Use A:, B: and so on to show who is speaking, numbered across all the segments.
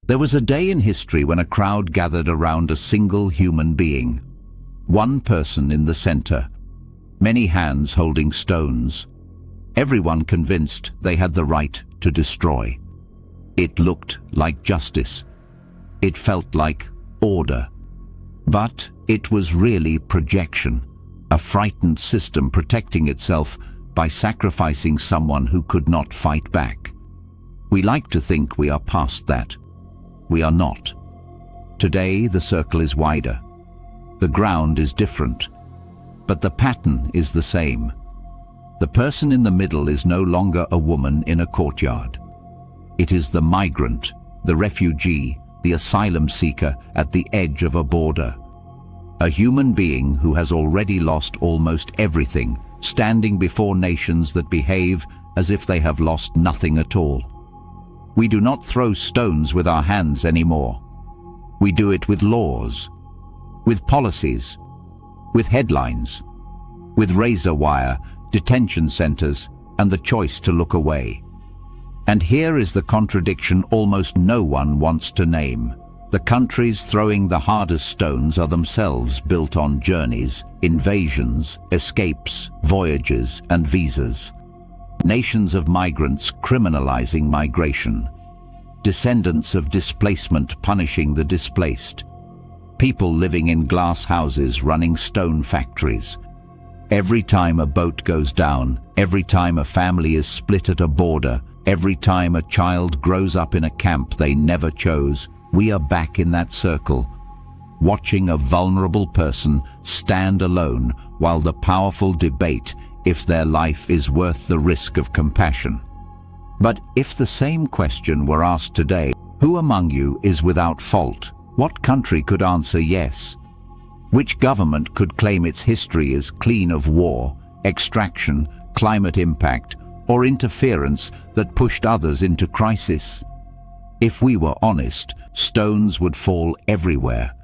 A: There was a day in history when a crowd gathered around a single human being. One person in the center, many hands holding stones. Everyone convinced they had the right to destroy. It looked like justice. It felt like order. But it was really projection, a frightened system protecting itself by sacrificing someone who could not fight back. We like to think we are past that. We are not. Today the circle is wider. The ground is different, but the pattern is the same. The person in the middle is no longer a woman in a courtyard. It is the migrant, the refugee, the asylum seeker at the edge of a border. A human being who has already lost almost everything, standing before nations that behave as if they have lost nothing at all. We do not throw stones with our hands anymore. We do it with laws, with policies, with headlines, with razor wire, detention centers, and the choice to look away. And here is the contradiction almost no one wants to name. The countries throwing the hardest stones are themselves built on journeys, invasions, escapes, voyages, and visas. Nations of migrants criminalizing migration. Descendants of displacement punishing the displaced. People living in glass houses running stone factories. Every time a boat goes down, every time a family is split at a border, every time a child grows up in a camp they never chose, we are back in that circle, watching a vulnerable person stand alone while the powerful debate if their life is worth the risk of compassion. But if the same question were asked today, who among you is without fault? What country could answer yes? Which government could claim its history is clean of war, extraction, climate impact, or interference that pushed others into crisis? If we were honest, stones would fall everywhere.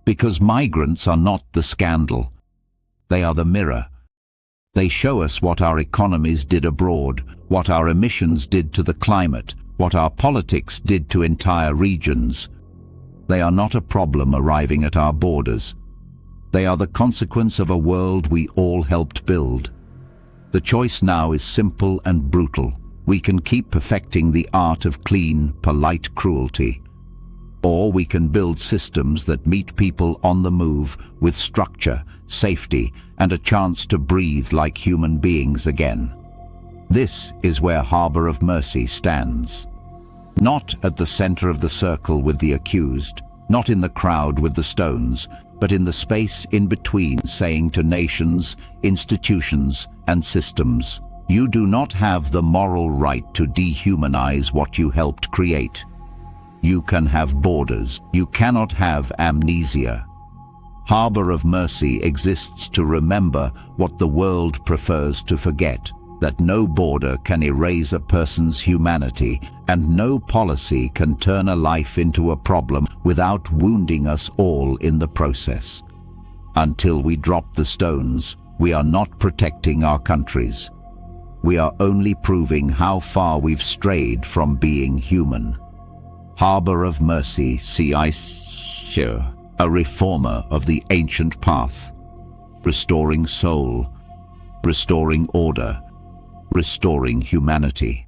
A: Because migrants are not the scandal. They are the mirror. They show us what our economies did abroad, what our emissions did to the climate, what our politics did to entire regions. They are not a problem arriving at our borders. They are the consequence of a world we all helped build. The choice now is simple and brutal. We can keep perfecting the art of clean, polite cruelty. Or we can build systems that meet people on the move with structure, safety, and a chance to breathe like human beings again. This is where Harbour of Mercy stands. Not at the center of the circle with the accused, not in the crowd with the stones, but in the space in between, saying to nations, institutions, and systems, you do not have the moral right to dehumanize what you helped create. You can have borders. You cannot have amnesia. Harbour of Mercy exists to remember what the world prefers to forget, that no border can erase a person's humanity, and no policy can turn a life into a problem without wounding us all in the process. Until we drop the stones, we are not protecting our countries. We are only proving how far we've strayed from being human. Harbour of Mercy, a reformer of the ancient path, restoring soul, restoring order, restoring humanity.